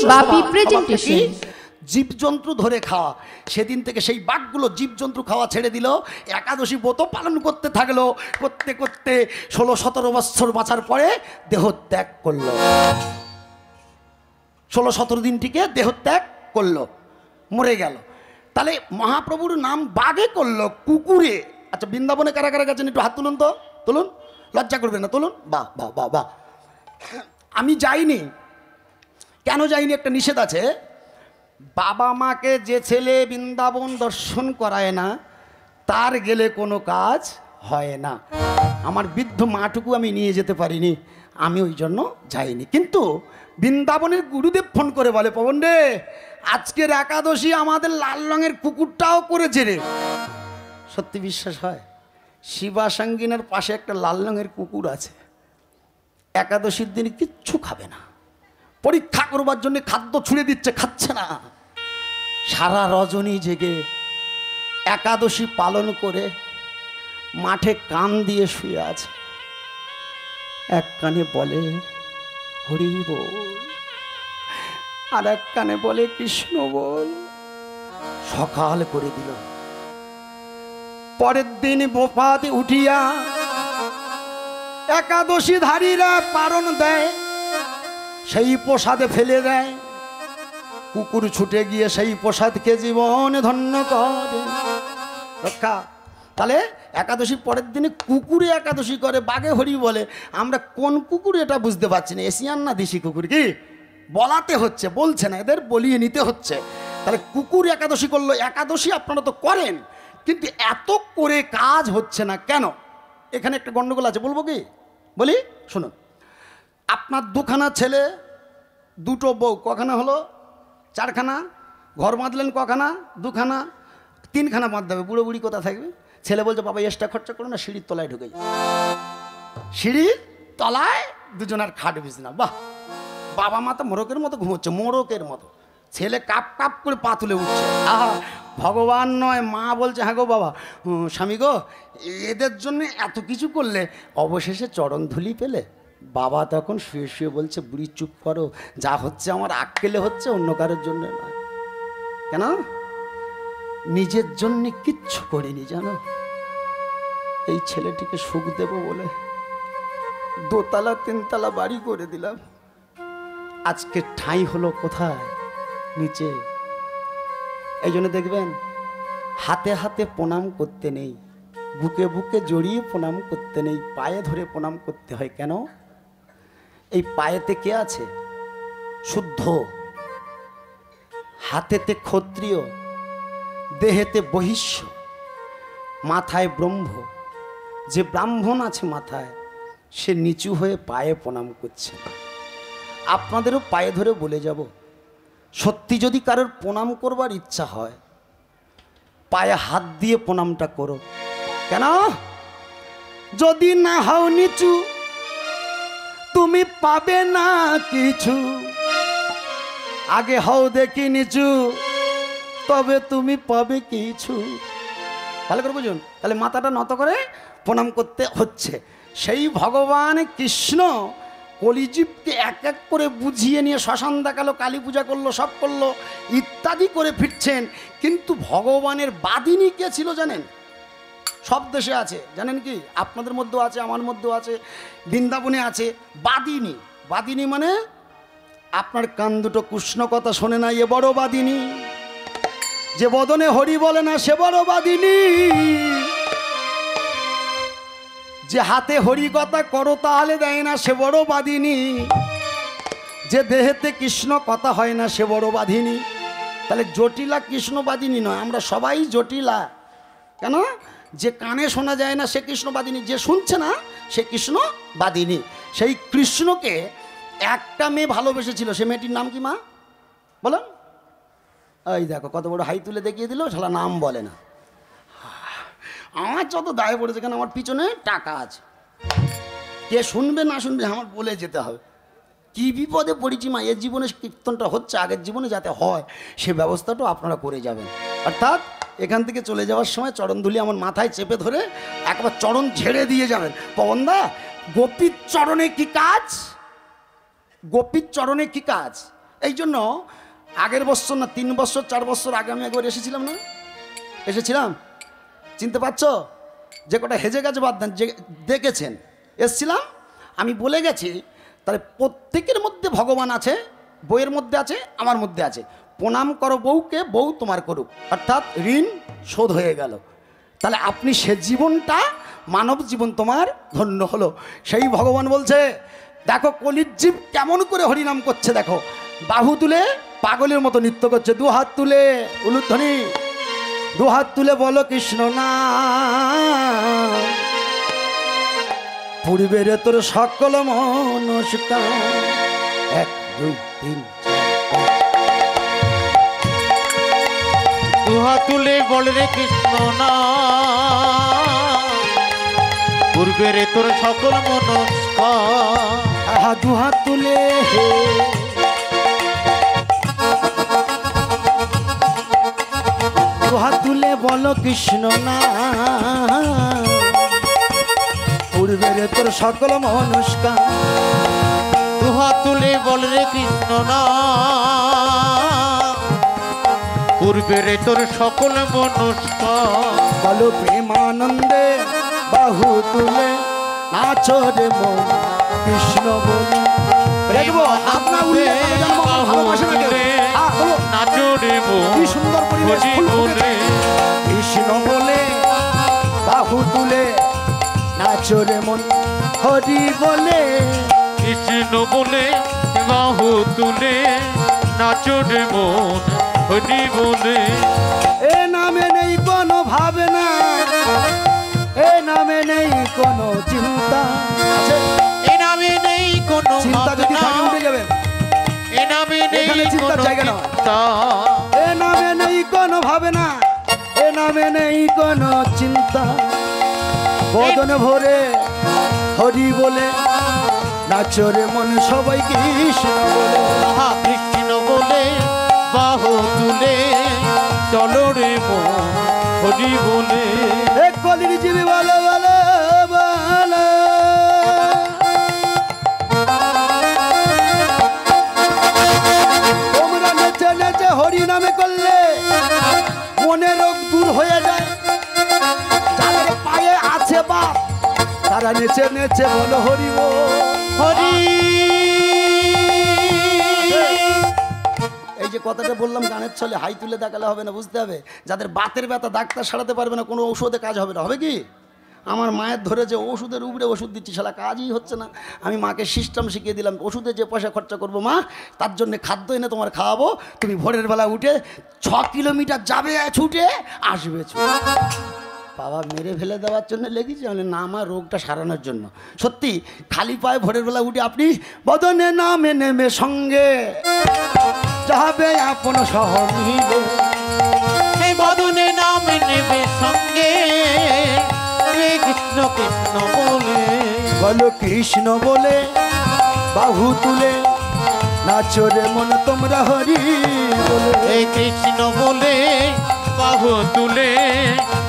বাপি presentation. জীবজন্তু ধরে খাওয়া, সেদিন থেকে সেই বাঘগুলো জীবজন্তু খাওয়া ছেড়ে দিল। একাদশী ব্রত পালন করতে থাকলো, করতে করতে 16-17 বছর বাঁচার পরে দেহত্যাগ করলো। 16-17 দিনটিকে দেহত্যাগ করলো, মরে গেল। তাহলে মহাপ্রভুর নাম বাঘে করলো, কুকুরে। আচ্ছা, বৃন্দাবনে কারা কারা গেছেন একটু হাত তুলুন তো, তুলুন, লজ্জা করবেন না, তুলুন। বাহ বাহ বাহ বাহ। আমি যাইনি, কেন যাইনি? একটা নিষেধ আছে। বাবা মাকে যে ছেলে বৃন্দাবন দর্শন করায় না, তার গেলে কোনো কাজ হয় না। আমার বৃদ্ধ মাটুকু আমি নিয়ে যেতে পারিনি, আমি ওই জন্য যাইনি। কিন্তু বৃন্দাবনের গুরুদেব ফোন করে বলে, পবন রে, আজকের একাদশী আমাদের লাল রঙের কুকুরটাও করেছে রে। সত্যি বিশ্বাস হয়? শিবাসাঙ্গিনার পাশে একটা লাল রঙের কুকুর আছে, একাদশীর দিন কিচ্ছু খাবে না, পরীক্ষা করবার জন্য খাদ্য ছুঁড়ে দিচ্ছে, খাচ্ছে না। সারা রজনী জেগে একাদশী পালন করে মাঠে কান দিয়ে শুয়ে আছে। এক কানে বলে হরি বল, আর এক কানে বলে কৃষ্ণ বল। সকাল করে দিল। পরের দিন বোপাতে উঠিয়া একাদশী ধারীরা পারণ দেয়, সেই প্রসাদে ফেলে দেয়। কুকুর ছুটে গিয়ে সেই প্রসাদকে জীবন ধন্য করে। রক্ষা। তাহলে একাদশীর পরের দিনে কুকুরে একাদশী করে, বাঘে হরি বলে। আমরা কোন কুকুর এটা বুঝতে পারছি না, এশিয়ান না দেশি কুকুর? কি বলাতে হচ্ছে, বলছে না, এদের বলিয়ে নিতে হচ্ছে। তাহলে কুকুর একাদশী করলো। একাদশী আপনারা তো করেন, কিন্তু এত করে কাজ হচ্ছে না কেন? এখানে একটা গন্ডগোল আছে, বলবো কি? বলি, শুনুন। আপনার দুখানা ছেলে, দুটো বউ, কখানা হলো? 4খানা। ঘর বাঁধলেন কখানা? 2খানা। 3খানা বাঁধতে হবে। বুড়ো বুড়ি কোথা থাকবে? ছেলে বলছে, বাবা এক্সট্রা খরচা করো না, সিঁড়ির তলায় ঢুকে যায়। সিঁড়ির তলায় দুজনের খাট বিছনা। বাহ, বাবা মা তো মোরকের মতো ঘুমোচ্ছে, মোরকের মতো। ছেলে কাপ কাপ করে পা তুলে উঠছে। আহা, ভগবান নয়, মা বলছে, হ্যাঁ গো বাবা, স্বামী গো, এদের জন্য এত কিছু করলে, অবশেষে চরণ ধুলি পেলে। বাবা তখন শুয়ে শুয়ে বলছে, বুড়ি চুপ করো, যা হচ্ছে আমার আক্কেলে হচ্ছে, অন্য কারোর জন্য নয়। কেন? নিজের জন্য কিচ্ছু করিনি জানো, এই ছেলেটিকে সুখ দেব বলে 2তলা 3তলা বাড়ি করে দিলাম। আজকে ঠাঁই হলো কোথায়? নিচে। এই জন্য দেখবেন হাতে হাতে প্রণাম করতে নেই, বুকে বুকে জড়িয়ে প্রণাম করতে নেই, পায়ে ধরে প্রণাম করতে হয়। কেন? এই পায়েতে কে আছে? শুদ্ধ। হাতেতে ক্ষত্রিয়, দেহেতে বহিষ্য, মাথায় ব্রহ্ম। যে ব্রাহ্মণ আছে মাথায়, সে নিচু হয়ে পায়ে প্রণাম করছে। আপনাদেরও পায়ে ধরে বলে যাব, সত্যি যদি কারোর প্রণাম করবার ইচ্ছা হয়, পায়ে হাত দিয়ে প্রণামটা করো। কেন? যদি না হও নিচু, তুমি পাবে না কিছু। আগে হও দেখি নিচু, তবে তুমি পাবে কিছু। ভালো করে বুঝুন। তাহলে মাথাটা নত করে প্রণাম করতে হচ্ছে। সেই ভগবান কৃষ্ণ কলিজীবকে এক এক করে বুঝিয়ে নিয়ে শ্মশান দেখালো, কালী পূজা করলো, সব করলো, ইত্যাদি করে ফিরছেন। কিন্তু ভগবানের বাদিনী কে ছিল জানেন? সব দেশে আছে, জানেন কি? আপনাদের মধ্যেও আছে, আমার মধ্যেও আছে, বৃন্দাবনে আছে বাদিনী। বাদিনী মানে আপনার কান দুটো কৃষ্ণ কথা শোনে না, এ বড় বাদিনী। যে বদনে হরি বলে না, সে বড় বাদিনী। যে হাতে হরি কথা করো তাহলে দেয় না, সে বড় বাদিনী। যে দেহেতে কৃষ্ণ কথা হয় না, সে বড় বাদিনী। তাহলে জটিলা কৃষ্ণ বাদিনী নয়, আমরা সবাই জটিলা। কেন? যে কানে শোনা যায় না সে কৃষ্ণ বাদিনী, যে শুনছে না সে কৃষ্ণ বাদিনী। সেই কৃষ্ণকে একটা মেয়ে ভালোবেসেছিল, সে মেয়েটির নাম কি মা বলো? এই দেখো কত বড় হাই তুলে দেখিয়ে দিল, শালা নাম বলে না। আমার যত দায় পড়েছে, কেন আমার পিছনে টাকা আছে, কে শুনবে না শুনবে আমার বলে যেতে হবে। কি বিপদে পড়েছি মা, এর জীবনে কীর্তনটা হচ্ছে, আগের জীবনে যাতে হয় সে ব্যবস্থাটাও আপনারা করে যাবেন। অর্থাৎ এখান থেকে চলে যাওয়ার সময় চরণধুলি আমার মাথায় চেপে ধরে একবার চরণ ঝেড়ে দিয়ে যাবেন। পবনদা, গোপীর চরণে কি কাজ? গোপীর চরণে কি কাজ? এই জন্য আগের বছর না 3 বছর 4 বছর আগে আমি একবার এসেছিলাম না, এসেছিলাম, চিনতে পারছো? যে কটা হেজে গেছে বাদ দেন, যে দেখেছেন এসছিলাম, আমি বলে গেছি তাহলে প্রত্যেকের মধ্যে ভগবান আছে, বইয়ের মধ্যে আছে, আমার মধ্যে আছে। প্রণাম করো বউকে, বউ তোমার করুক, অর্থাৎ ঋণ শোধ হয়ে গেল। তাহলে আপনি সে জীবনটা, মানব জীবন তোমার ধন্য হলো। সেই ভগবান বলছে দেখো কলির জীব কেমন করে হরিনাম করছে, দেখো বাহু তুলে পাগলের মতো নৃত্য করছে, 2 হাত তুলে উলুধ্বনি, 2 হাত তুলে বলো কৃষ্ণ নাম, পূর্বের তোর সকল মনস্কার। 1 2 3 2 হাত তুলে বল রে কৃষ্ণ নাম, পূর্বের তোর সকল মনস্কার। 2 হাত তুলে, 2 হাত তুলে বলো কৃষ্ণ নাম, পূর্বের তোর সকল মনস্কার। 2 হাত তুলে বল রে কৃষ্ণ নাম, পূর্বের তোর সকল মনস্কার। বলো প্রেমানন্দে বাহু তুলে নাচো রে মন কৃষ্ণ বলে। দেখবো আপনার ভালোবাসে না কেউ, নাচো রে মন কি সুন্দর পরিবেশ, কৃষ্ণ বলে বাহু তুলে নাচো রে মন হরি বলে। কৃষ্ণ বলে বাহু তুলে নাচো রে মন হরি বলে। এ নামে নেই কোনো ভাবনা, এ নামে নেই কোনো চিন্তা, এ নামে নেই কোনো চিন্তা যদি থাকে উঠে যাবেন, এ নামে নেই চিন্তার জায়গা না, এ নামে নেই কোনো ভাবনা, এ নামে নেই কোনো চিন্তা। বদন ভরে হরি বলে নাচো রে মন সবাই কৃষ্ণ বলে। কৃষ্ণ বলে বাহু তুলে চলো রে মন হরি বলে। এক কলির জীবী বলো বলো বলো, তোমরা নেচে নেচে হরি নামে করলে মনের রোগ দূর হয়ে যায়। যাদের পায়ে আছে বাপ তারা নেচে নেচে বলো হরি বল হরি। এই যে কথাটা বললাম গানের ছলে হাই তুলে দেখালে হবে না, বুঝতে হবে। যাদের বাতের ব্যথা ডাক্তার সারাতে পারবে না, কোনো ওষুধে কাজ হবে না, হবে কি? আমার মায়ের ধরে যে ওষুধের উপরে ওষুধ দিচ্ছি, শালা কাজই হচ্ছে না। আমি মাকে সিস্টেম শিখিয়ে দিলাম, ওষুধে যে পয়সা খরচা করবো মা, তার জন্য খাদ্য এনে তোমার খাওয়াবো, তুমি ভোরের বেলা উঠে 6 কিলোমিটার যাবে ছুটে আসবে ছুটে। বাবা মেরে ফেলে দেওয়ার জন্য লেগেছি, মানে না আমার রোগটা সারানোর জন্য। সত্যি খালি পায়ে ভোরের বেলা উঠে আপনি বদনে নামে নেমে সঙ্গে যাবে আপন সহ মিলে, বদনে নামে নেবে সঙ্গে কৃষ্ণ কৃষ্ণ বলে। বলো কৃষ্ণ বলে বাহু তুলে নাচো রে মন তোমরা হরি বলে। কৃষ্ণ বলে বাহু তুলে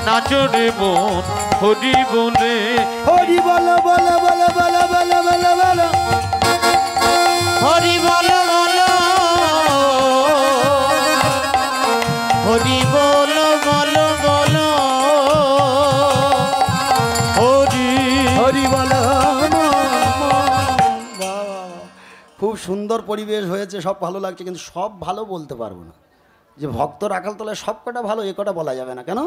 নাচো রে মন হরি বলে। হরি বলো বলো বলো বলো বলো বলো বলো, হরি বলো বলো, হরি বলো বলো বলো, হরি হরি বলো। খুব সুন্দর পরিবেশ হয়েছে, সব ভালো লাগছে, কিন্তু সব ভালো বলতে পারবো না। যে ভক্ত রাখাল তলায় সব কটা ভালো এ কটা বলা যাবে না, কেন?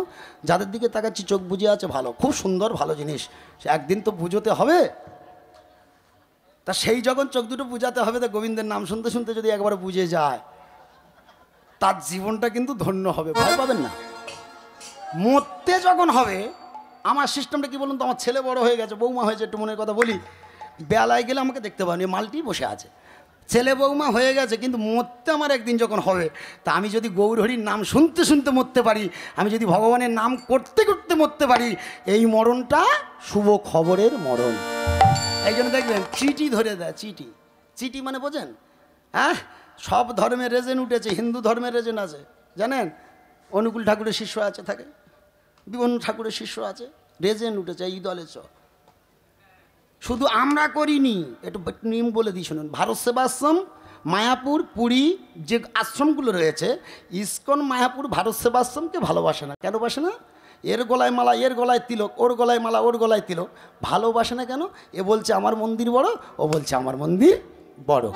যাদের দিকে তাকাচ্ছি চোখ বুঝে আছে ভালো, খুব সুন্দর ভালো জিনিস, সে একদিন তো বুঝোতে হবে। তা সেই যখন চোখ দুটো বুঝাতে হবে, তো গোবিন্দের নাম শুনতে শুনতে যদি একবার বুঝে যায়, তার জীবনটা কিন্তু ধন্য হবে, ভয় পাবেন না। মরতে যখন হবে, আমার সিস্টেমটা কি বলুন তো, আমার ছেলে বড় হয়ে গেছে, বৌমা হয়েছে, একটু মনের কথা বলি, বেলায় গেলে আমাকে দেখতে পাবেন, মালটি বসে আছে, ছেলে বৌমা হয়ে গেছে, কিন্তু মরতে আমার একদিন যখন হবে, তা আমি যদি গৌর হরির নাম শুনতে শুনতে মরতে পারি, আমি যদি ভগবানের নাম করতে করতে মরতে পারি, এই মরণটা শুভ খবরের মরণ। এই জন্য দেখবেন চিঠি ধরে দেয়, চিঠি, চিঠি মানে বোঝেন? হ্যাঁ, সব ধর্মের রেজেন উঠেছে, হিন্দু ধর্মের রেজেন আছে জানেন, অনুকূল ঠাকুরের শিষ্য আছে, থাকে বিভিন্ন ঠাকুরের শিষ্য আছে, রেজেন উঠেছে এই দলে চ। শুধু আমরা করিনি, একটু নিয়ম বলে দিই শুনুন। ভারত সেবাশ্রম মায়াপুর পুরী যে আশ্রমগুলো রয়েছে, ইসকন মায়াপুর ভারত সেবাশ্রমকে ভালোবাসে না। কেন বাসে না? এর গলায় মালা, এর গলায় তিলক, ওর গলায় মালা, ওর গলায় তিলক। ভালোবাসে না কেন? এ বলছে আমার মন্দির বড়, ও বলছে আমার মন্দির বড়।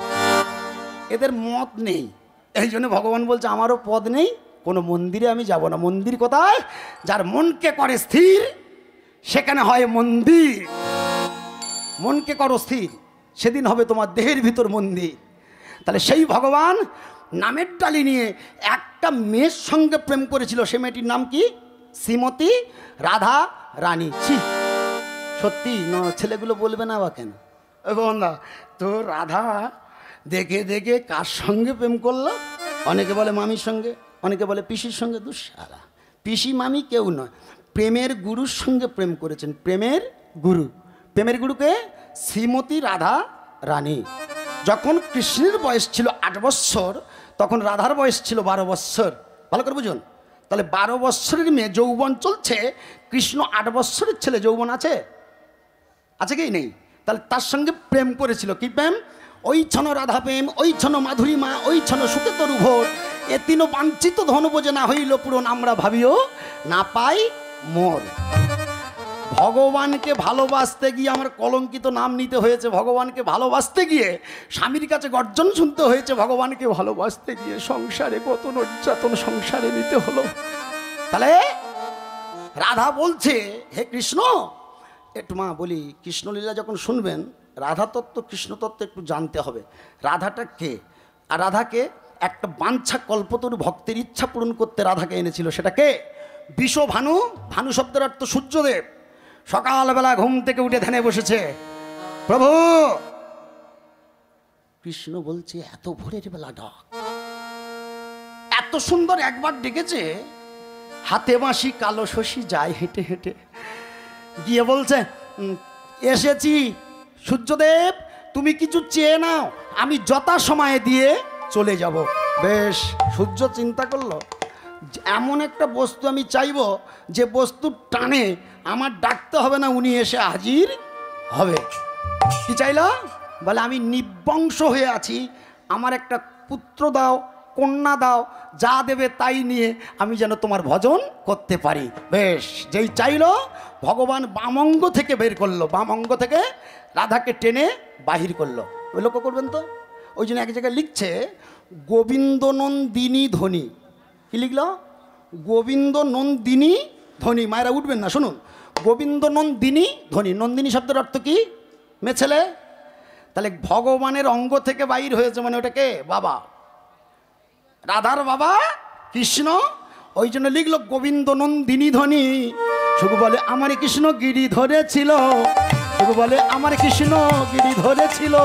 এদের মত নেই, এই জন্য ভগবান বলছে আমারও পদ নেই, কোনো মন্দিরে আমি যাব না। মন্দির কোথায়? যার মনকে করে স্থির সেখানে হয় মন্দির। মনকে করো স্থির, সেদিন হবে তোমার দেহের ভিতর মন্দির। তাহলে সেই ভগবান নামের ডালি নিয়ে একটা মেয়ের সঙ্গে প্রেম করেছিল। সে মেয়েটির নাম কি? শ্রীমতী রাধা রানী। ছি, সত্যি ছেলেগুলো বলবে না বা কেন? বন্ধা তো রাধা দেখে দেখে কার সঙ্গে প্রেম করলো? অনেকে বলে মামির সঙ্গে, অনেকে বলে পিসির সঙ্গে। দুঃসারা, পিসি মামি কেউ নয়, প্রেমের গুরুর সঙ্গে প্রেম করেছেন। প্রেমের গুরু, প্রেমের গুরুকে শ্রীমতী রাধা রানী। যখন কৃষ্ণের বয়স ছিল 8 বৎসর, তখন রাধার বয়স ছিল 12 বৎসর। ভালো করে বুঝুন। তাহলে 12 বৎসরের মেয়ে যৌবন চলছে, কৃষ্ণ 8 বৎসরের ছেলে, যৌবন আছে? আছে কি নেই? তাহলে তার সঙ্গে প্রেম করেছিল। কি প্রেম? ওই ছন রাধা প্রেম, ওই ছন মাধুরীমা, ওই ছন সুখে তরু ভোর, এ তিন বাঞ্ছিত ধন বোঝে না হইল পূরণ, আমরা ভাবিও না পাই মোর। ভগবানকে ভালোবাসতে গিয়ে আমার কলঙ্কিত নাম নিতে হয়েছে। ভগবানকে ভালোবাসতে গিয়ে স্বামীর কাছে গর্জন শুনতে হয়েছে। ভগবানকে ভালোবাসতে গিয়ে সংসারে কত নির্যাতন সংসারে নিতে হলো। তাহলে রাধা বলছে, হে কৃষ্ণ, একটু মা বলি, কৃষ্ণলীলা যখন শুনবেন রাধা তত্ত্ব কৃষ্ণ তত্ত্ব একটু জানতে হবে। রাধাটা কে? আর রাধাকে একটা বাঞ্ছা কল্পতরু ভক্তের ইচ্ছা পূরণ করতে রাধাকে এনেছিল। সেটা কে? বিশ্বভানু। ভানু শব্দের অর্থ সূর্যদেব। সকালবেলা ঘুম থেকে উঠে ধ্যানে বসেছে, প্রভু। কৃষ্ণ বলছে এত ভোরের বেলা ডাক, এত সুন্দর একবার ডেকেছে। হাতে বাঁশি কালো শশী যায় হেঁটে হেঁটে গিয়ে বলছে, এসেছি সূর্যদেব, তুমি কিছু চেয়ে নাও, আমি যথা সময়ে দিয়ে চলে যাব। বেশ, সূর্য চিন্তা করলো, এমন একটা বস্তু আমি চাইব যে বস্তুর টানে আমার ডাকতে হবে না, উনি এসে হাজির হবে। কি চাইল? বলে আমি নিবংশ হয়ে আছি, আমার একটা পুত্র দাও, কন্যা দাও, যা দেবে তাই নিয়ে আমি যেন তোমার ভজন করতে পারি। বেশ, যেই চাইলো ভগবান বামঙ্গ থেকে বের করলো, বামঙ্গ থেকে রাধাকে টেনে বাহির করলো। ওই লক্ষ্য করবেন তো, ওই জন্য এক জায়গায় লিখছে গোবিন্দনন্দিনী ধ্বনি। কি লিখলো? গোবিন্দনন্দিনী ধ্বনি। মায়েরা উঠবেন না, শুনুন, গোবিন্দনন্দিনী ধ্বনি। নন্দিনী শব্দের অর্থ কি? মেয়ে ছেলে। তাহলে ভগবানের অঙ্গ থেকে বাইর হয়েছে, মানে ওটাকে বাবা, রাধার বাবা কৃষ্ণ। ওই জন্য লিখলো গোবিন্দনন্দিনী ধ্বনি। শুধু বলে আমার কৃষ্ণ গিরি ধরেছিল, শুধু বলে আমার কৃষ্ণ গিরি ধরেছিল,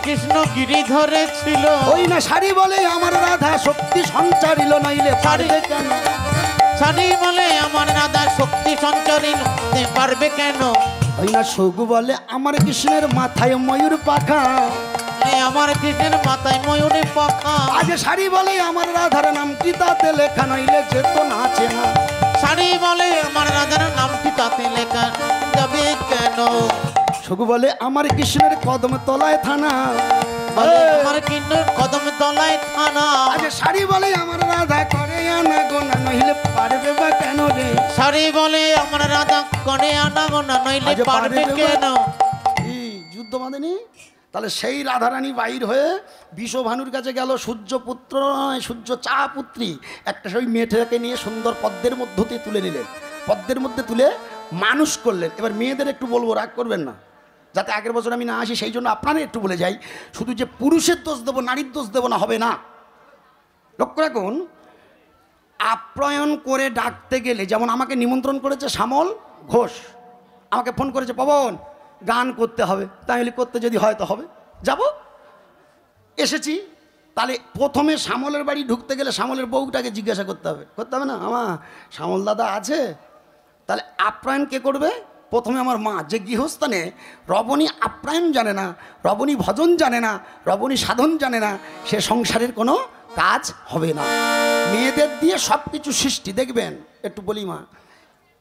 কৃষ্ণ গিরি ধরেছিল। ওই না শাড়ি বলে আমার রাধা শক্তি সঞ্চারিল, নাইলে পারবে কেন? শাড়ি বলে আমার রাধা শক্তি সঞ্চারিল, পারবে কেন? ওই না সগু বলে আমার কৃষ্ণের মাথায় ময়ূর পাখা, আমার কৃষ্ণের মাথায় ময়ূরের পাখা। আগে শাড়ি বলে আমার রাধার নামটি তাতে লেখা, নইলে যেত নাচে না। শাড়ি বলে আমার রাধার নামটি তাতে লেখা, যাবে কেন? সগু বলে আমার কৃষ্ণের কদম তলায় থানা, আমার কৃষ্ণের কদম তলায় থানা। আগে শাড়ি বলে আমার রাধা করে আনা গোনা, নইলে পারবে বা কেন রে? শাড়ি বলে আমার রাধা করে আনা গোনা, নইলে পারবে কেন? যুদ্ধ বাঁধেনি। তাহলে সেই রাধারানী বাইর হয়ে বিশ্বভানুর কাছে গেল। সূর্যপুত্র নয়, সূর্য চা পুত্রী একটা সেই মেয়েটাকে নিয়ে সুন্দর পদ্মের মধ্যে তুলে নিলেন, পদ্মের মধ্যে তুলে মানুষ করলেন। এবার মেয়েদের একটু বলবো, রাগ করবেন না, যাতে আগের বছর আমি না আসি সেই জন্য আপনারা একটু বলে যাই। শুধু যে পুরুষের দোষ দেবো, নারীর দোষ দেবো না, হবে না। লক্ষ্য রাখুন, আপ্যায়ন করে ডাকতে গেলে, যেমন আমাকে নিমন্ত্রণ করেছে শ্যামল ঘোষ, আমাকে ফোন করেছে পবন গান করতে হবে, তাহলে করতে যদি হয় তো হবে, যাব। এসেছি, তাহলে প্রথমে শ্যামলের বাড়ি ঢুকতে গেলে শ্যামলের বউটাকে জিজ্ঞাসা করতে হবে না? আমার শ্যামল দাদা আছে? তাহলে আপ্যায়ন কে করবে? প্রথমে আমার মা, যে গৃহস্থানে রবণী আপ্যায়ন জানে না, রবণী ভজন জানে না, রবণী সাধন জানে না, সে সংসারের কোনো কাজ হবে না। মেয়েদের দিয়ে সব কিছু সৃষ্টি। দেখবেন, একটু বলি মা,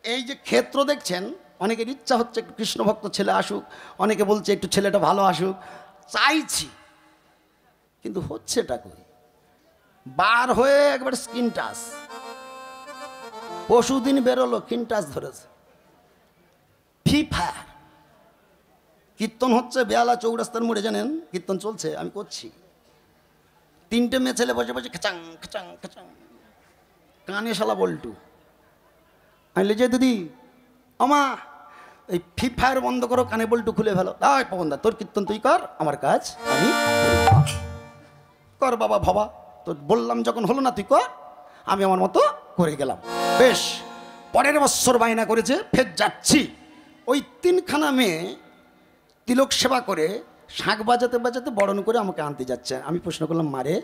এই যে ক্ষেত্র দেখছেন, অনেকের ইচ্ছা হচ্ছে একটু কৃষ্ণভক্ত ছেলে আসুক, অনেকে বলছে একটু ছেলেটা ভালো আসুক। চাইছি কিন্তু হচ্ছেটা কই? বার হয়ে একবার স্কিন টাচ, পরশুদিন বেরোলো স্কিন টাচ ধরেছে। ফ্রি ফায়ার কীর্তন হচ্ছে বেহালা চৌরাস্তার মোড়ে, জানেন কীর্তন চলছে, আমি করছি। 3টে মেয়ে ছেলে বসে বসে খেচাং খেচাং খেচাং, কানে শালা বল্টু। আমি যে দিদি আমা এই ফ্রি ফায়ার বন্ধ করো, কানে বল্টু খুলে ফেলো। দাই পবনদা, তোর কীর্তন তুই কর, আমার কাজ আমি কর। বাবা ভাবা, তোর বললাম যখন হলো না তুই কর, আমি আমার মতো করে গেলাম। বেশ, পরের বৎসর বায়না করেছে, ফের যাচ্ছি। ওই 3খানা মেয়ে তিলক সেবা করে শাঁখ বাজাতে বাজাতে বরণ করে আমাকে আনতে যাচ্ছে। আমি প্রশ্ন করলাম, মারে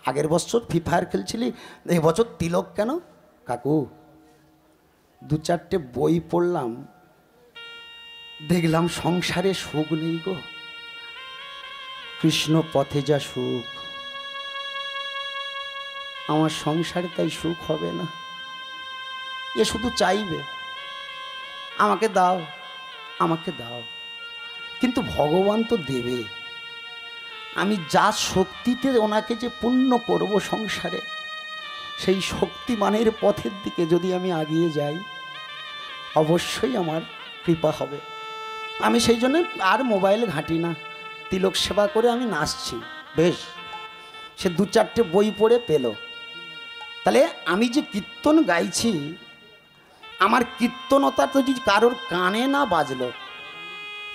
আগের বছর ফ্রি ফায়ার খেলছিলি, এই বছর তিলক কেন? কাকু 2-4টে বই পড়লাম, দেখলাম সংসারে সুখ নেই গো, কৃষ্ণ পথে যা সুখ, আমার সংসারে তাই সুখ হবে না। এ শুধু চাইবে আমাকে দাও আমাকে দাও, কিন্তু ভগবান তো দেবে। আমি যা শক্তিতে ওনাকে যে পূর্ণ করব সংসারে, সেই শক্তিমানের পথের দিকে যদি আমি এগিয়ে যাই, অবশ্যই আমার কৃপা হবে। আমি সেই জন্য আর মোবাইল ঘাঁটি না, তিলক সেবা করে আমি নাচছি। বেশ, সে 2-4টে বই পড়ে পেল। তাহলে আমি যে কীর্তন গাইছি, আমার কীর্তনতা তো যদি কারোর কানে না বাজলো,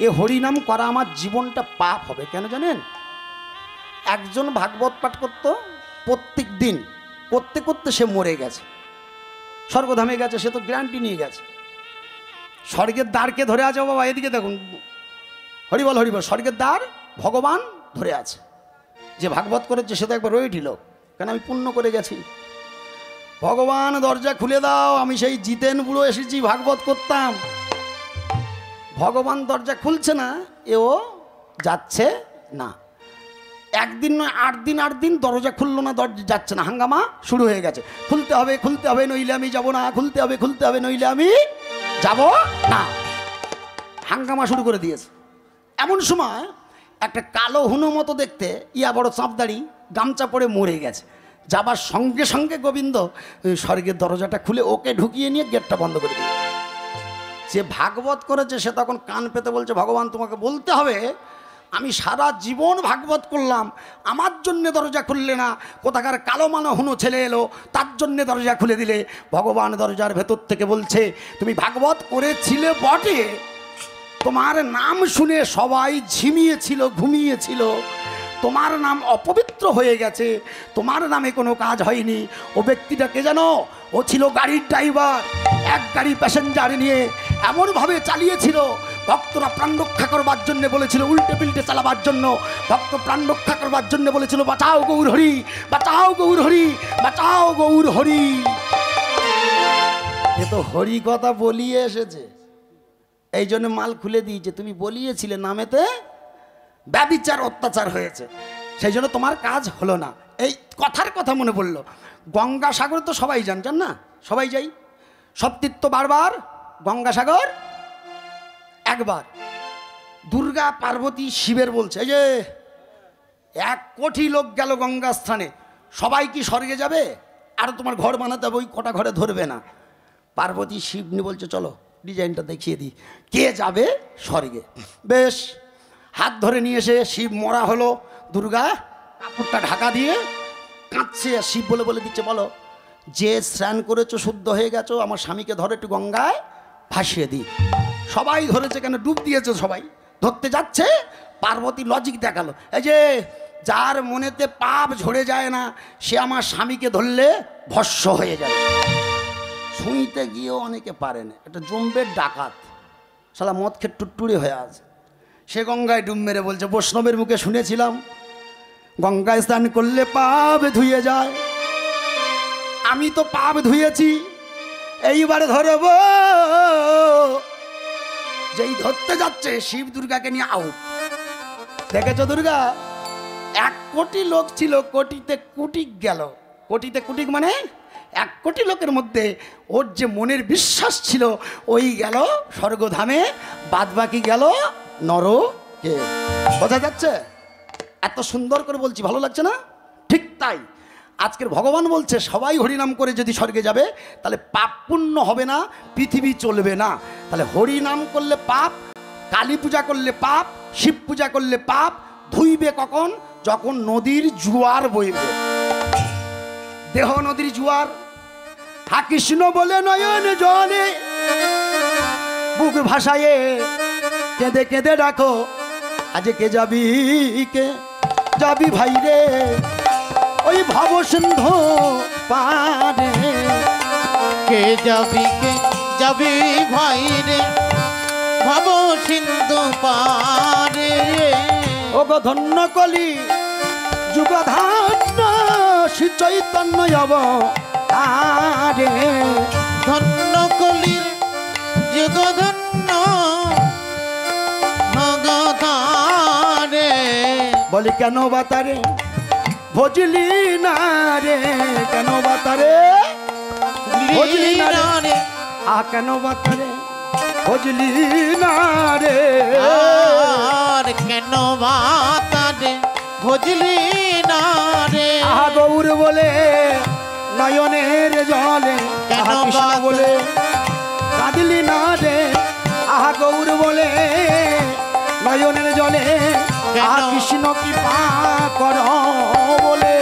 এ হরিনাম করা আমার জীবনটা পাপ হবে। কেন জানেন? একজন ভাগবত পাঠ করত প্রত্যেক দিন, করতে করতে সে মরে গেছে, স্বর্গধামে গেছে, সে তো গ্যারান্টি নিয়ে গেছে। স্বর্গের দ্বারকে ধরে আছে, বাবা এদিকে দেখুন, হরিবল হরিবল, স্বর্গের দ্বার ভগবান ধরে আছে। যে ভাগবত করেছে সে তো একবার রয়ে দিল, কেন আমি পুণ্য করে গেছি। ভগবান দরজা খুলে দাও, আমি সেই জিতেন বুড়ো এসেছি, ভাগবত করতাম। ভগবান দরজা খুলছে না, এও যাচ্ছে না। একদিন নয় 8 দিন দরজা খুললো না, দরজা যাচ্ছে না, হাঙ্গামা শুরু হয়ে গেছে। খুলতে হবে নইলে আমি যাব না, খুলতে হবে নইলে আমি যাব না, হাঙ্গামা শুরু করে দিয়েছে। এমন সময় একটা কালো হুনো মতো দেখতে, ইয়া বড় চাপদাড়ি, গামছা পরে মরে গেছে। যাবার সঙ্গে সঙ্গে গোবিন্দ স্বর্গের দরজাটা খুলে ওকে ঢুকিয়ে নিয়ে গেটটা বন্ধ করে দিল। যে ভাগবত করেছে সে তখন কান পেতে বলছে, ভগবান তোমাকে বলতে হবে, আমি সারা জীবন ভাগবত করলাম, আমার জন্যে দরজা খুললে না, কোথাকার কালো মানো হুনো ছেলে এলো, তার জন্যে দরজা খুলে দিলে। ভগবান দরজার ভেতর থেকে বলছে, তুমি ভাগবত করেছিলে বটে, তোমার নাম শুনে সবাই ঝিমিয়েছিল, ঘুমিয়েছিল, তোমার নাম অপবিত্র হয়ে গেছে, তোমার নামে কোনো কাজ হয়নি। ও ব্যক্তিটা কে জানো? ও ছিল গাড়ির ড্রাইভার, এক গাড়ি প্যাসেঞ্জার নিয়ে এমনভাবে চালিয়েছিল, ভক্তরা প্রাণ রক্ষা করবার জন্য বলেছিল উল্টে পিল্টে চালাবার জন্য, ভক্ত প্রাণ রক্ষা করবার জন্য বলেছিল বাঁচাও গৌর হরি, বাঁচাও গৌর হরি, বাঁচাও গৌর হরি। এ তো হরি কথা বলিয়ে এসেছে, এই জন্য মাল খুলে দিয়েছে। তুমি বলিয়েছিলে নামেতে ব্যভিচার অত্যাচার হয়েছে, সেই জন্য তোমার কাজ হলো না। এই কথার কথা মনে পড়লো, গঙ্গাসাগর তো সবাই জানছেন না, সবাই যাই, সব তীর্থ বারবার, গঙ্গাসাগর একবার। দুর্গা পার্বতী শিবের বলছে, এই যে 1 কোটি লোক গেল গঙ্গা স্থানে, সবাই কি স্বর্গে যাবে? আর তোমার ঘর বানাতে হবে, ওই কটা ঘরে ধরবে না। পার্বতী শিব নিয়ে বলছে, চলো ডিজাইনটা দেখিয়ে দিই, কে যাবে স্বর্গে। বেশ, হাত ধরে নিয়ে এসে শিব মরা হলো, দুর্গা কাপড়টা ঢাকা দিয়ে কাঁদছে। শিব বলে দিচ্ছে, বলো যে স্নান করেছো, শুদ্ধ হয়ে গেছো, আমার স্বামীকে ধরে একটু গঙ্গায় ভাসিয়ে দিই। সবাই ধরেছে, কেন ডুব দিয়েছে, সবাই ধরতে যাচ্ছে। পার্বতী লজিক দেখালো, এই যে যার মনেতে পাপ ঝরে যায় না, সে আমার স্বামীকে ধরলে ভস্য হয়ে যাবে। ছুঁইতে গিয়েও অনেকে পারে না, এটা জম্বের ডাকাত, শালা মদ খেয়ে টুটটুরি হয়ে আছে। সে গঙ্গায় ডুব মেরে বলছে, বৈষ্ণবের মুখে শুনেছিলাম গঙ্গায় স্নান করলে পাপ ধুয়ে যায়, আমি তো পাপ ধুয়েছি, এইবারে ধরব। যেই ধরতে যাচ্ছে, শিব দুর্গাকে নিয়ে আউট। দেখেছো দুর্গা, 1 কোটি লোক ছিল, কোটিতে কুটিক গেল। কোটিতে কুটিক মানে 1 কোটি লোকের মধ্যে ওর যে মনের বিশ্বাস ছিল, ওই গেল স্বর্গধামে, বাদ বাকি গেল নরকে। বোঝা যাচ্ছে? এত সুন্দর করে বলছি, ভালো লাগছে না? ঠিক তাই আজকের ভগবান বলছে সবাই হরিনাম করে যদি স্বর্গে যাবে তাহলে পাপ পুণ্য হবে না, পৃথিবী চলবে না। তাহলে হরিনাম করলে পাপ, কালী পূজা করলে পাপ, শিব পূজা করলে পাপ। ধুইবে কখন? যখন নদীর জোয়ার বইবে। দেহ নদীর জোয়ার। হা কৃষ্ণ বলে নয়ন জলে বুক ভাসায়ে কেঁদে কেঁদে ডাকো, আজ কে যাবি, কে যাবি ভাই রে ওই ভব সিন্ধু পারে। কে যাবি ভাই রে ভব সিন্ধু পারে। ও গো ধন্য কলি যুগ ধান্য শ্রী চৈতন্য অবতারে। ধন্য কলির যুগ ধন্য ভগতারে। বলি কেন বাতারে ভজলি না রে, কেন বাতারে ভজলি না রে, কেন বাতারে ভজলি না রে। আর কেন বাতারে ভজলি না রে। গৌর বলে নয়নের জলে, কেন কৃষ্ণ বলে কাঁদলি না রে। গৌর বলে নয়নের জলে, কৃষ্ণ কি পা কর বলে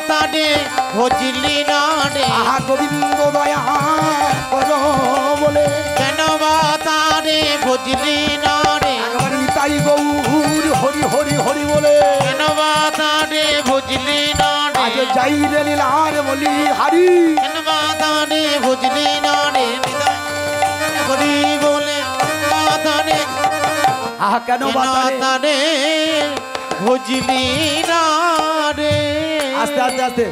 তারে ভজলি না রে। গোবিন্দ দয়া কর বলে কেন বাতারে ভজলি না রে। তাই গৌর হরি হরি হরি বলে কেন বাতারে ভজলি না রে। আজ যাই রে লীলার বলি হারি। কেন বাতারে ভজলি না রে। হরি বলে বাতারে কেন বাতারে ভজলি না রে। আস্তে আস্তে আস্তে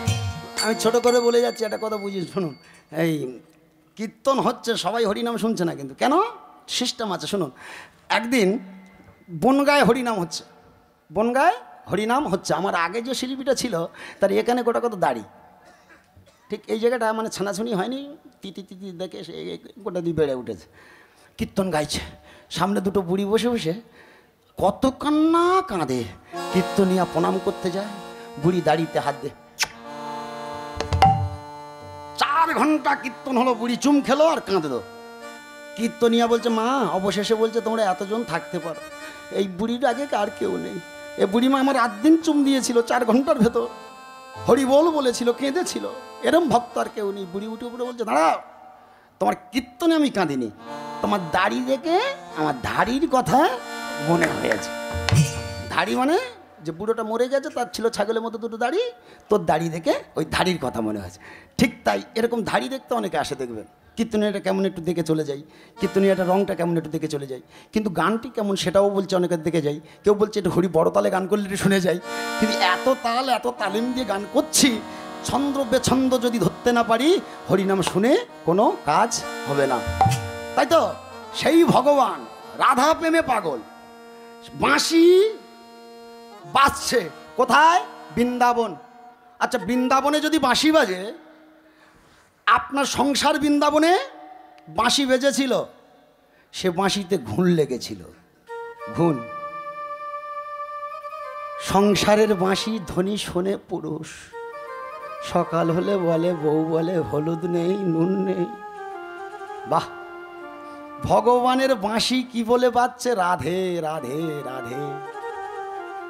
আমি ছোট করে বলে যাচ্ছি, একটা কথা বুঝিস শুনুন। এই কীর্তন হচ্ছে, সবাই হরিনাম শুনছে না কিন্তু। কেন? সিস্টেম আছে শুনুন। একদিন বনগায় হরিনাম হচ্ছে, বনগায় হরিনাম হচ্ছে। আমার আগে যে শিল্পীটা ছিল তার এখানে গোটা কত দাড়ি, ঠিক এই জায়গাটা মানে ছানাছুনি হয়নি, তিতি তিতি দেখে সে গোটা দিয়ে বেড়ে উঠেছে। কীর্তন গাইছে, সামনে দুটো বুড়ি বসে বসে কত কান্না কাঁদে। কীর্তনিয়া প্রণাম করতে যায়, বুড়ি দাড়িতে হাত দে। 4 ঘন্টা কীর্তন হলো, বুড়ি চুম খেলো আর কাঁদলো। কীর্তনিয়া বলছে মা, অবশেষে বলছে তোমরা এতজন থাকতে পারো। এই বুড়ির আগে আর কেউ নেই। এই বুড়ি মা আমার 8 দিন চুম দিয়েছিল 4 ঘন্টার ভেতর, হরি বল বলেছিল, কেঁদেছিল। এরম ভক্ত আর কেউ নেই। বুড়ি উঠে উপরে বলছে দাঁড়াও, তোমার কীর্তনে আমি কাঁদিনি, তোমার দাড়ি দেখে আমার ধাড়ির কথা মনে হয়েছে। ধাড়ি মানে যে বুড়োটা মরে গেছে তার ছিল ছাগলের মতো দুটো দাড়ি, তোর দাড়ি দেখে ওই ধাড়ির কথা মনে হয়েছে। ঠিক তাই এরকম ধাড়ি দেখতে অনেকে আসে, দেখবেন কীর্তনিয়াটা কেমন একটু দেখে চলে যাই, কীর্তনিয়াটা রংটা কেমন একটু দেখে চলে যাই, কিন্তু গানটি কেমন সেটাও বলছে অনেকের দেখে যাই। কেউ বলছে একটু হরি বড় তালে গান করলে একটু শুনে যাই, কিন্তু এত তাল এত তালিম দিয়ে গান করছি, ছন্দ বেছন্দ যদি ধরতে না পারি হরিনাম শুনে কোনো কাজ হবে না। তাই তো সেই ভগবান রাধা প্রেমে পাগল, বাঁশি বাজছে কোথায়? বৃন্দাবন। আচ্ছা, বৃন্দাবনে যদি বাঁশি বাজে, আপনার সংসার বৃন্দাবনে বাঁশি বেজেছিল, সে বাঁশিতে ঘুণ লেগেছিল। ঘুণ। সংসারের বাঁশি ধ্বনি শোনে পুরুষ, সকাল হলে বলে বউ বলে হলুদ নেই নুন নেই। বাহ, ভগবানের বাঁশি কি বলে বাজছে? রাধে রাধে রাধে।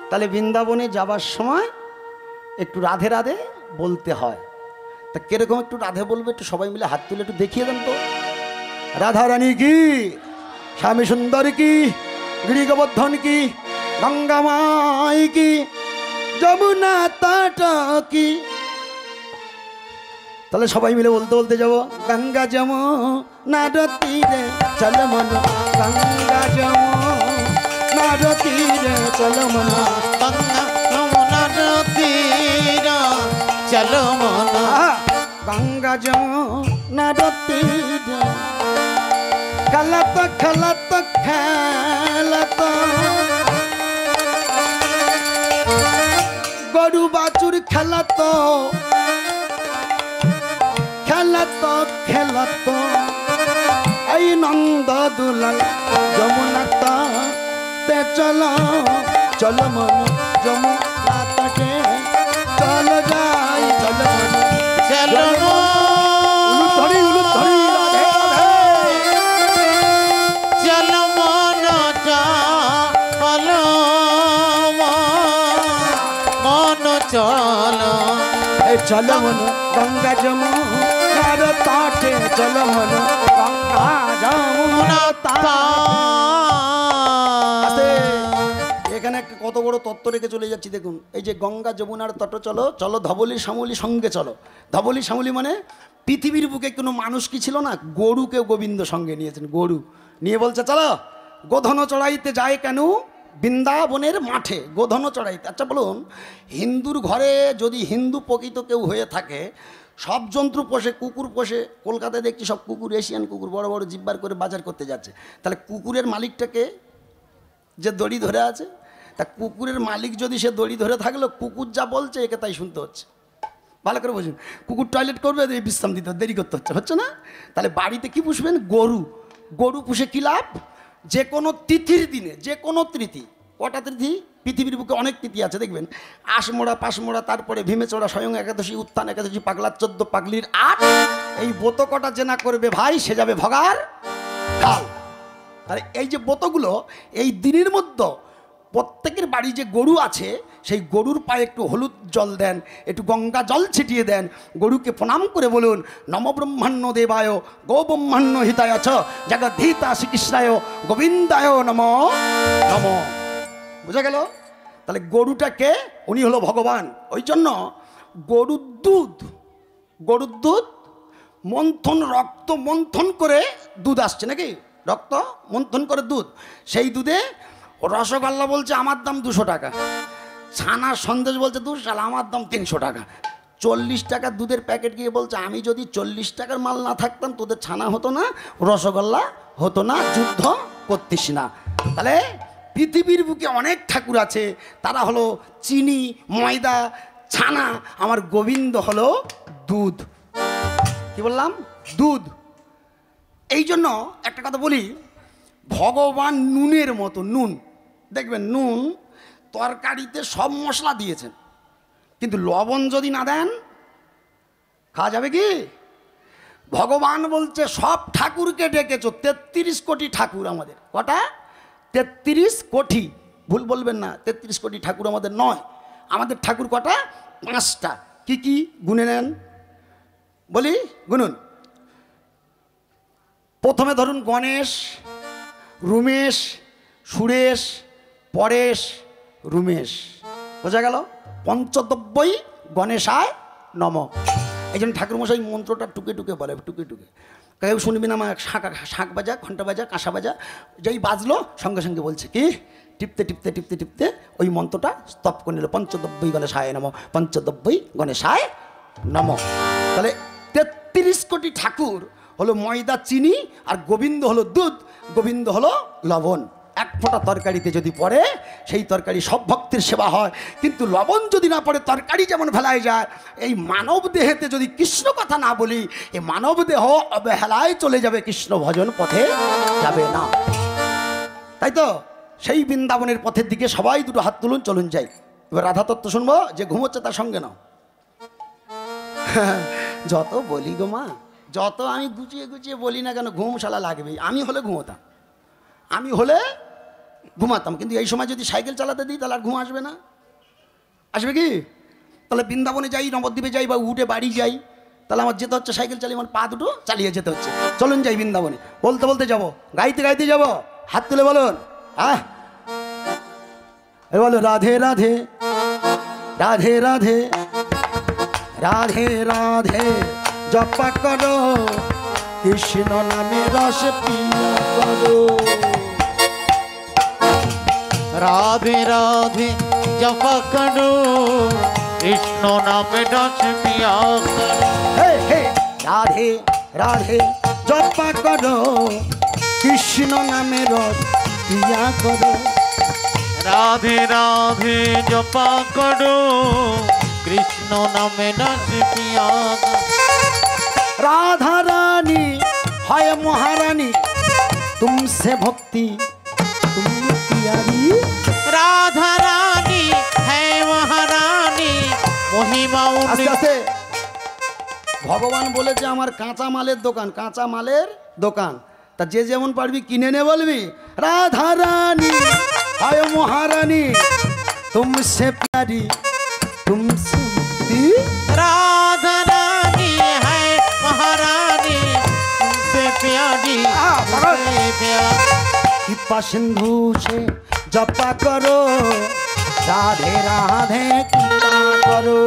তাহলে বৃন্দাবনে যাবার সময় একটু রাধে রাধে বলতে হয়। তা কিরকম একটু রাধে বলবে? একটু সবাই মিলে হাত তুলে একটু দেখিয়ে দেন তো। রাধা রানী কি, স্বামী সুন্দর কি, গিরি গোবর্ধন কি, গঙ্গা মাই কি, যমুনা তট কি। তাহলে সবাই মিলে বলতে বলতে যাবো। গঙ্গা যমুনার তীরে চল মন, গঙ্গা যমুনার তীরে চল মন, গঙ্গা যমুনার তীরে চল মন, গঙ্গা যমুনার তীরে। খেলত খেলত খেলত গরু বাছুর খেলত, খেলত খেলত এই নন্দ দুলাল যমুনা তে চল চলো মন যমুনা তটে চলো যাই চলো মন চলো উলুধ্বনি রাধে রাধে চলো মন চলো মন চলো এই চলো মন গঙ্গা যমুনার তটে চলো মন গঙ্গা যমুনা তটে এখানে একটা কত বড় তত্ত্ব রেখে চলে যাচ্ছি দেখুন এই যে গঙ্গা যমুনার তট চলো চলো ধবলি শ্যামলি সঙ্গে চলো ধবলি শ্যামলি মানে পৃথিবীর বুকে কোনো মানুষ কি ছিল না গরুকে গোবিন্দ সঙ্গে নিয়েছেন গরু নিয়ে বলছে চলো গোধন চড়াইতে যায় কেন বৃন্দাবনের মাঠে গোধন চড়াইতে আচ্ছা বলুন হিন্দুর ঘরে যদি হিন্দু প্রকৃত কেউ হয়ে থাকে সব জন্তু পোষে কুকুর পোষে কলকাতায় দেখছি সব কুকুর এশিয়ান কুকুর বড় বড় জিব্বার করে বাজার করতে যাচ্ছে তাহলে কুকুরের মালিকটাকে যে দড়ি ধরে আছে তা কুকুরের মালিক যদি সে দড়ি ধরে থাকলো কুকুর যা বলছে একে তাই শুনতে হচ্ছে ভালো করে বুঝুন কুকুর টয়লেট করবে বিশ্রাম দিতে দেরি করতে হচ্ছে না তাহলে বাড়িতে কি পুষবেন গরু গরু পুষে কী লাভ যে কোনো তিথির দিনে যে কোনো তিথি কটা তিথি পৃথিবীর বুকে অনেক তিথি আছে দেখবেন আশমোড়া পাশমোড়া তারপরে ভীমেচড়া স্বয়ং একাদশী উত্থান একাদশী পাগলার 14 পাগলির 8 এই বোত কটা যে না করবে ভাই সে যাবে ভগার কাল তাহলে এই যে বোতগুলো এই দিনের মধ্যে প্রত্যেকের বাড়ি যে গরু আছে সেই গরুর পায়ে একটু হলুদ জল দেন একটু গঙ্গা জল ছিটিয়ে দেন গরুকে প্রণাম করে বলুন নম ব্রহ্মাণ্য দেবায় গো ব্রহ্মাণ্য হিতায় ছ জগদ্ধিতা শ্রীকৃষ্ণায় গোবিন্দায় নম নম বুঝা গেল তাহলে গরুটাকে উনি হলো ভগবান ওই জন্য গরুর দুধ মন্থন রক্ত মন্থন করে দুধ আসছে নাকি রক্ত মন্থন করে দুধ সেই দুধে রসগোল্লা বলছে আমার দাম 200 টাকা ছানার সন্দেশ বলছে 200 টাকা আমার দাম 300 টাকা 40 টাকার দুধের প্যাকেট গিয়ে বলছে আমি যদি 40 টাকার মাল না থাকতাম তোদের ছানা হতো না রসগোল্লা হতো না যুদ্ধ করতিস না তাহলে পৃথিবীর বুকে অনেক ঠাকুর আছে তারা হলো চিনি ময়দা ছানা আমার গোবিন্দ হলো দুধ কি বললাম দুধ এই জন্য একটা কথা বলি ভগবান নুনের মতো নুন দেখবেন নুন তরকারিতে সব মশলা দিয়েছেন কিন্তু লবণ যদি না দেন খাওয়া যাবে কি ভগবান বলছে সব ঠাকুরকে ডেকেছো 33 কোটি ঠাকুর আমাদের কটা 33 কোটি ভুল বলবেন না 33 কোটি ঠাকুর আমাদের নয় আমাদের ঠাকুর কটা 5টা কি কি গুনে নেন বলি গুনুন প্রথমে ধরুন গণেশ রুমেশ সুরেশ পরেশ রুমেশ বোঝা গেল পঞ্চদ্রব্যই গণেশায় নম এই জন্য ঠাকুরমশাই মন্ত্রটা টুকে টুকে বলে টুকে টুকে কেউ শুনবি না আমার শাঁখ বাজা ঘন্টা বাজা কাঁসা বাজা যেই বাজলো সঙ্গে সঙ্গে বলছে কি টিপতে টিপতে টিপতে টিপতে ওই মন্ত্রটা স্তব করে নিল পঞ্চদ্রব্যই গণেশায় নম পঞ্চদ্রব্যই গণেশায় নম তাহলে 33 কোটি ঠাকুর হলো ময়দা চিনি আর গোবিন্দ হলো দুধ গোবিন্দ হলো লবণ এক ফোঁটা তরকারিতে যদি পড়ে সেই তরকারি সব ভক্তের সেবা হয় কিন্তু লবণ যদি না পড়ে তরকারি যেমন ফেলায় যায় এই মানব দেহেতে যদি কৃষ্ণ কথা না বলি এই মানব দেহ অবহেলায় চলে যাবে কৃষ্ণ ভজন পথে যাবে না তাই তো সেই বৃন্দাবনের পথের দিকে সবাই দুটো হাত তুলুন চলুন যাই এবার রাধা তত্ত্ব শুনবো যে ঘুমোচ্ছে তার সঙ্গে নাও যত বলি গো মা যত আমি গুছিয়ে গুছিয়ে বলি না কেন ঘুম শালা লাগবেই আমি হলে ঘুমাতাম কিন্তু এই সময় যদি সাইকেল চালাতে দিই তাহলে আর ঘুম আসবে না আসবে কি তাহলে বৃন্দাবনে যাই নবদ্বীপে যাই বা উঠে বাড়ি যাই তাহলে আমার যেতে হচ্ছে সাইকেল চালিয়ে আমার পা দুটো চালিয়ে যেতে হচ্ছে চলুন যাই বৃন্দাবনে বলতে বলতে যাবো গাইতে গাইতে যাবো হাত তুলে বলুন হ্যাঁ বলো রাধে রাধে রাধে রাধে রাধে রাধে জপা করো কৃষ্ণ নামে রস পিয়া করো রাধে রাধে জপা করো কৃষ্ণ নামে রস পিয়া করো হে হে রাধে রাধে জপা করো কৃষ্ণ নামে রস পিয়া করো রাধে রাধে জপা করো কৃষ্ণ নামে রস পিয়া করো राधा रानी हाय महारानी तुमसे भक्ति तुम प्यारी राधा মহিমা আস্তে আস্তে ভগবান বলেছে আমার কাঁচা মালের দোকান, কাঁচা মালের দোকান। তা যে যেমন পারবি কিনে নে বলবি রাধা রানী হায় মহারানী তুমসে প্যারি তুমসে মুক্তি। राधा रानी है महारानी तुमसे प्यारी तुमसे प्यारी। कृपा सिंधु से जपा करो राधे राधे कृपा करो।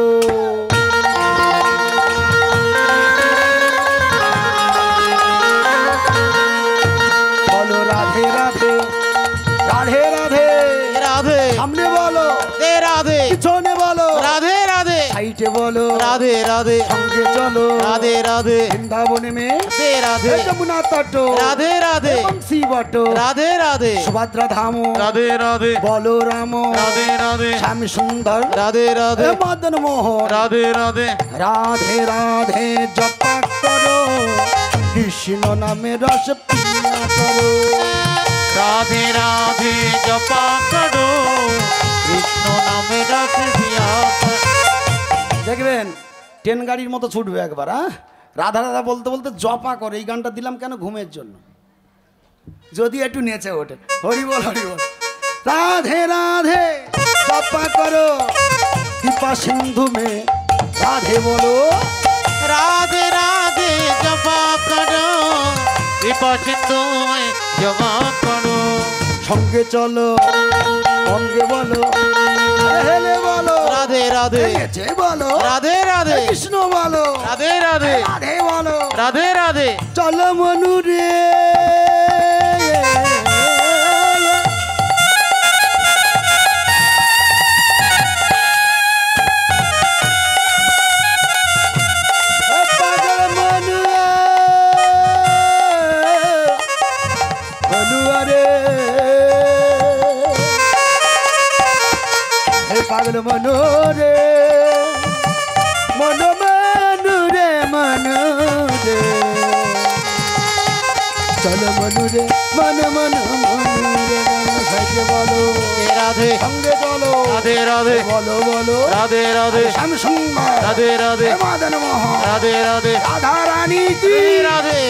बोलो राधे राधे राधे राधे राधे सामने बोलो दे राधे पिछने बोलो राधे राधे साइडे बोलो राधे राधे संगे चलो राधे राधे वृंदावन में दे राधे यमुना तटो राधे राधे बंसी बटो राधे राधे सुभद्रा धामो राधे राधे बोलो रामो राधे राधे श्याम सुंदर राधे राधे मदन मोहन राधे राधे राधे राधे जपा करो कृष्ण नामे रस पिया करो। राधे राधे जपा करो कृष्ण नामे रस पिया करो। দেখবেন ট্রেন গাড়ির মতো ছুটবে একবার। হ্যাঁ রাধা রাধা বলতে বলতে জপা করে। এই গানটা দিলাম কেন? ঘুমের জন্য, যদি একটু নেচে ওঠে। হরি বল হরি বল। রাধে রাধে জপা করো कृपा सिंधु में राधे बोलो राधे राधे जपा करो कृपा सिंधु में जपा करो। संगे चलो संगे बोलो हेले बोलो राधे राधे नेचे बोलो राधे राधे कृष्ण बोलो राधे राधे राधे बोलो राधे राधे। चलो मनु रे पागल मनु मनु रे हे पागल मनु रे मनु मनु रे मनु रे चलो मनु रे मन मन मनु रे सजे बोलो राधे संगे चलो राधे राधे बोलो बोलो राधे राधे श्याम सुंदर राधे राधे मदन मोहन राधे राधे राधा रानी की राधे।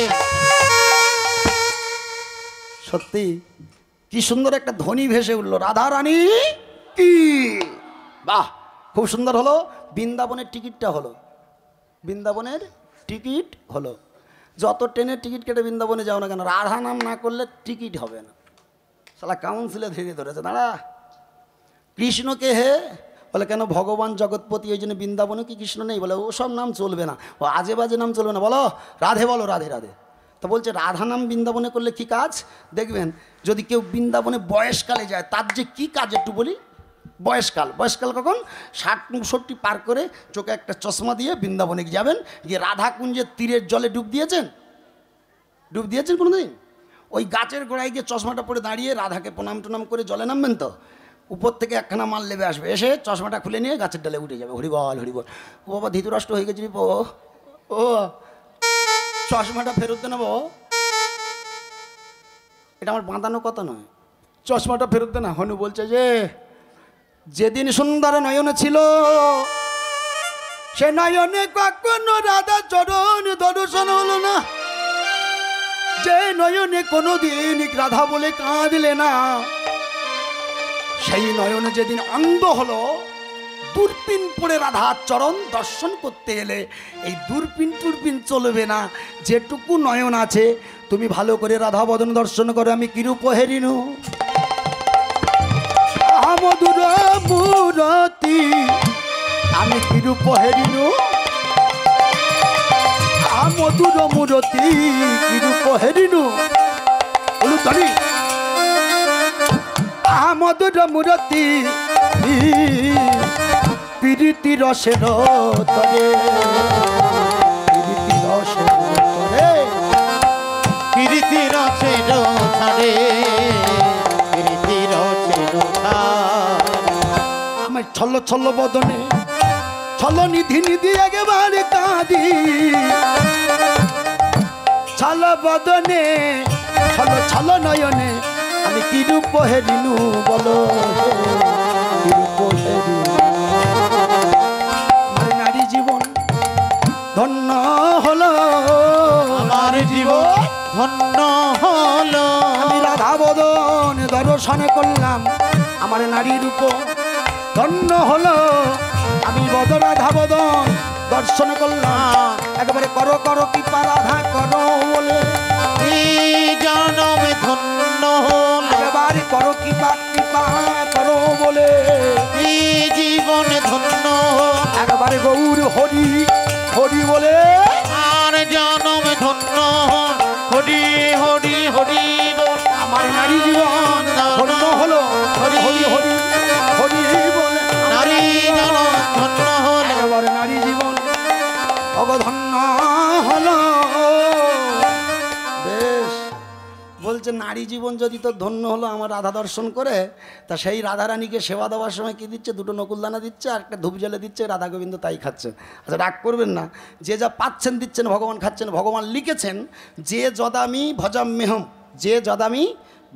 সত্যি কি সুন্দর একটা ধ্বনি ভেসে উঠলো রাধা রানী কি। বাহ খুব সুন্দর হলো। বৃন্দাবনের টিকিটটা হলো, বৃন্দাবনের টিকিট হলো। যত ট্রেনের টিকিট কেটে বৃন্দাবনে যাও না কেন, রাধা নাম না করলে টিকিট হবে না। শালা কাউন্সিলে ধীরে ধরেছে। দাঁড়া কৃষ্ণকে হে বলে কেন? ভগবান জগৎপতি, ওই জন্য বৃন্দাবনে কি কৃষ্ণ নেই? বলে ওসব নাম চলবে না, ও আজে বাজে নাম চলবে না, বলো রাধে বলো রাধে রাধে। তো বলছে রাধা নাম বৃন্দাবনে করলে কি কাজ? দেখবেন যদি কেউ বৃন্দাবনে বয়সকালে যায় তার যে কি কাজ একটু বলি। বয়সকাল, বয়সকাল কখন? 60-65 পার করে চোখে একটা চশমা দিয়ে বৃন্দাবনে যাবেন, গিয়ে রাধাকুঞ্জের তীরের জলে ডুব দিয়েছেন? ডুব দিয়েছেন কোনোদিন? ওই গাছের গোড়ায় গিয়ে চশমাটা পরে দাঁড়িয়ে রাধাকে প্রণাম টনাম করে জলে নামবেন। তো উপর থেকে একখানা মাল লেবে আসবে, এসে চশমাটা খুলে নিয়ে গাছের ডালে উঠে যাবে। হরিবল হরিবল। ও বাবা ধৃতরাষ্ট্র হয়ে গেছিলি ও ও চশমাটা ফেরত দে নেবো। এটা আমার বাঁধানো কথা নয়, চশমাটা ফেরত দে না। হনু বলছে যে যেদিন সুন্দর নয়ন ছিল সে নয়নে কখনো রাধা চরণ দর্শন হলো না। যে নয়নে কোনোদিন রাধা বলে কাঁদলে না, সেই নয়নে যেদিন অন্ধ হলো, দূরবীন পড়ে রাধার চরণ দর্শন করতে এলে এই দূরবীন টুরবীন চলবে না। যেটুকু নয়ন আছে তুমি ভালো করে রাধা বদন দর্শন করো। আমি কিরূপ হেরিনু মধুর মূরতি, আমি কিরূপ হেরিনু মধুর মূরতি, কিরূপ হেরিনু বলু ধরি মধুর মূরতি প্রীতি রসের তরে, প্রীতি রসের তরে, প্রীতি রসের ছাড়ে প্রীতি রসের আমার ছল ছল বদনে ছল নিধি নিধি একেবারে কাঁদি, ছল বদনে ছল ছল নয়নে আমি কিরূপ হেরিনু বলো কিরূপ হেরিনু। ধন্য হলো আমার জীবন ধন্য হলো। আমি রাধা বদন দর্শন করলাম, আমার নারী রূপ ধন্য হলো। আমি বদ রাধা বদন দর্শন করলাম, একবারে করো করো কৃপা রাধা করো বলে, এই জনমে ধন্য হলো। একবারে করো কৃপা কৃপা করো বলে, এই জীবনে ধন্য হলো। একবারে গৌর হরি হরি বলে, আর জনমে ধন্য হলো। হরি হরি হরি বল। আমার নারী জীবন ধন্য হলো। হরি হরি হরি হরি বলে, নারী জনম ধন্য হলো। একেবারে নারী জীবন অবধন্য হলো। বেশ, বলছে নারী জীবন যদি তো ধন্য হলো আমার রাধা দর্শন করে, তা সেই রাধারানীকে সেবা দেওয়ার সময় কি দিচ্ছে? দুটো নকুলদানা দিচ্ছে আর একটা ধূপ জ্বালে দিচ্ছে, রাধা গোবিন্দ তাই খাচ্ছে। আচ্ছা রাগ করবেন না, যে যা পাচ্ছেন দিচ্ছেন, ভগবান খাচ্ছেন। ভগবান লিখেছেন যে যদামি ভজাম মেহম, যে যদামি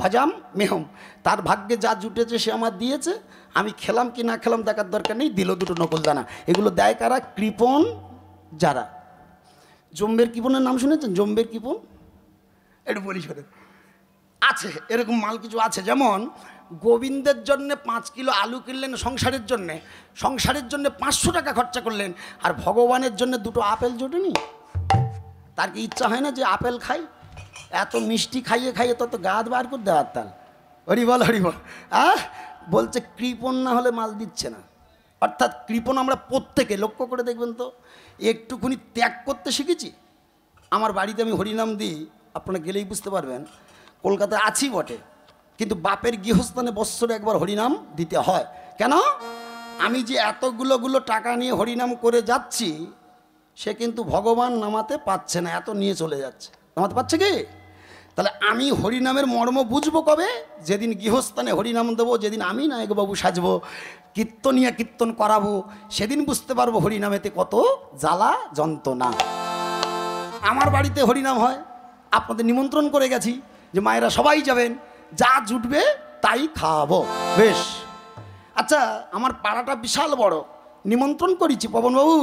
ভজাম মেহম, তার ভাগ্যে যা জুটেছে সে আমার দিয়েছে। আমি খেলাম কি না খেলাম দেখার দরকার নেই, দিল দুটো নকুলদানা। এগুলো দেয় কারা? কৃপণ যারা। জম্বের কৃপণের নাম শুনেছেন? জম্বের কৃপণ একটু বলি শোনেন। আছে এরকম মাল কিছু আছে, যেমন গোবিন্দের জন্যে 5 কিলো আলু কিনলেন সংসারের জন্যে, সংসারের জন্যে 500 টাকা খরচা করলেন, আর ভগবানের জন্য দুটো আপেল জোটেনি। তার কি ইচ্ছা হয় না যে আপেল খাই? এত মিষ্টি খাইয়ে খাইয়ে তত গাদ বার করে দেওয়ার তাল। হরিবল হরিবল। বলছে কৃপণ না হলে মাল দিচ্ছে না। অর্থাৎ কৃপণ আমরা প্রত্যেকে লক্ষ্য করে দেখবেন তো, একটুখানি ত্যাগ করতে শিখেছি। আমার বাড়িতে আমি হরিনাম দিই, আপনারা গেলেই বুঝতে পারবেন। কলকাতায় আছি বটে, কিন্তু বাপের গৃহস্থানে বৎসরে একবার হরিনাম দিতে হয়। কেন? আমি যে এতগুলো টাকা নিয়ে হরিনাম করে যাচ্ছি, সে কিন্তু ভগবান নামাতে পাচ্ছে না, এত নিয়ে চলে যাচ্ছে। নামাতে পারছে কি? তাহলে আমি হরিনামের মর্ম বুঝবো কবে? যেদিন গৃহস্থানে হরিনাম দেবো, যেদিন আমি নায়কবাবু সাজবো, কীর্তনিয়া কীর্তন করাবো, সেদিন বুঝতে পারবো হরিনামেতে কত জ্বালা যন্ত্রণা। আমার বাড়িতে হরিনাম হয়, আপনাদের নিমন্ত্রণ করে গেছি যে মায়েরা সবাই যাবেন, যা জুটবে তাই খাওয়াবো। বেশ, আচ্ছা আমার পাড়াটা বিশাল বড়, নিমন্ত্রণ করেছি পবনবাবু,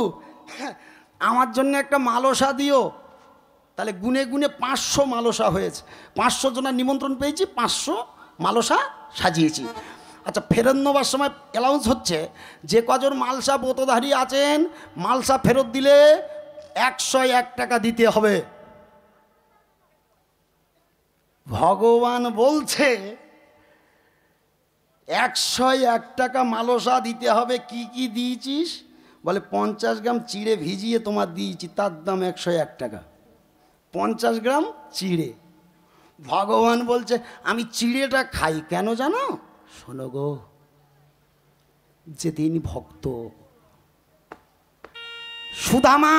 আমার জন্য একটা মালসা দিও। তাহলে গুনে গুনে 500 মালসা হয়েছে। 500 জনের নিমন্ত্রণ পেয়েছি, 500 মালসা সাজিয়েছি। আচ্ছা ফেরত নেবার সময় অ্যালাউন্স হচ্ছে, যে কজন মালসা ব্রতধারী আছেন, মালসা ফেরত দিলে 101 টাকা দিতে হবে। ভগবান বলছে 101 টাকা মালসা দিতে হবে। কি কি দিয়েছিস? বলে 50 গ্রাম চিড়ে ভিজিয়ে তোমার দিয়েছি, তার দাম 101 টাকা। 50 গ্রাম চিড়ে। ভগবান বলছে আমি চিড়েটা খাই কেন জানো? শোনো গো, যেদিন ভক্ত সুদামা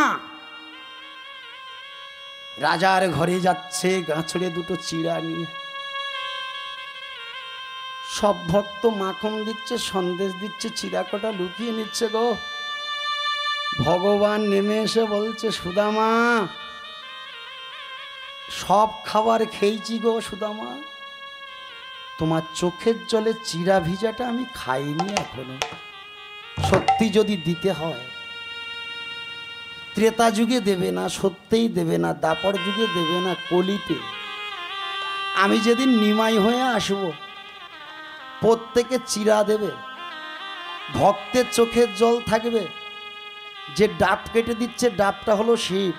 রাজার ঘরে যাচ্ছে গাছড়ে দুটো চিড়া নিয়ে, সব ভক্ত মাখন দিচ্ছে, সন্দেশ দিচ্ছে, চিড়া কটা লুকিয়ে নিচ্ছে গো। ভগবান নেমে এসে বলছে সুদামা, সব খাবার খেয়েছি গো সুদামা, তোমার চোখের জলে চিড়া ভিজাটা আমি খাইনি এখনো। সত্যি যদি দিতে হয় ত্রেতা যুগে দেবে না, সত্যিই দেবে না, দাপর যুগে দেবে না, কলিতে। আমি যেদিন নিমাই হয়ে আসব, প্রত্যেকে চিড়া দেবে, ভক্তের চোখের জল থাকবে। যে ডাব কেটে দিচ্ছে, ডাবটা হলো শিব,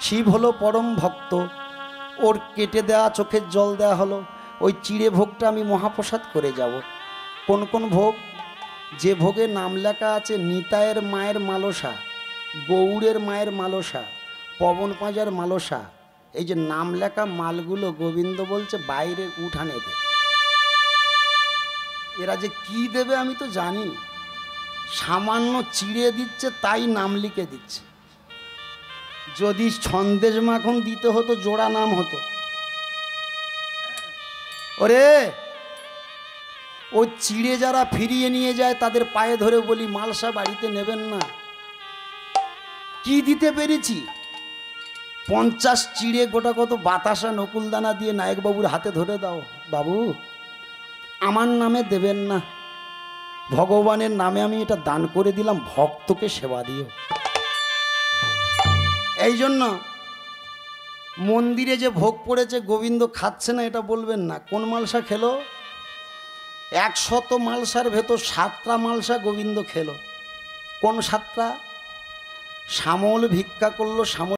শিব হলো পরম ভক্ত, ওর কেটে দেওয়া চোখের জল দেওয়া হলো। ওই চিড়ে ভোগটা আমি মহাপ্রসাদ করে যাব। কোন কোন ভোগ? যে ভোগে নাম লেখা আছে নিতায়ের মায়ের মালসা, গৌড়ের মায়ের মালসা, পবন পাঁজার মালসা, এই যে নাম লেখা মালগুলো গোবিন্দ বলছে বাইরে উঠানে দে। এরা যে কি দেবে আমি তো জানি, সামান্য চিড়ে দিচ্ছে তাই নাম লিখে দিচ্ছে। যদি সন্দেশ মাখন দিতে হতো জোড়া নাম হতো। ওরে ওই চিড়ে যারা ফিরিয়ে নিয়ে যায় তাদের পায়ে ধরে বলি মালসা বাড়িতে নেবেন না। কি দিতে পেরেছি? 50 চিড়ে গোটা কত বাতাসা নকুলদানা দিয়ে নায়কবাবুর হাতে ধরে দাও, বাবু আমার নামে দেবেন না, ভগবানের নামে আমি এটা দান করে দিলাম, ভক্তকে সেবা দিও। এই জন্য মন্দিরে যে ভোগ পড়েছে গোবিন্দ খাচ্ছে না এটা বলবেন না। কোন মালসা খেলো? 100 মালসার ভেতর 7টা মালসা গোবিন্দ খেলো। কোন 7টা? শ্যামল ভিক্ষা করলো, শ্যামল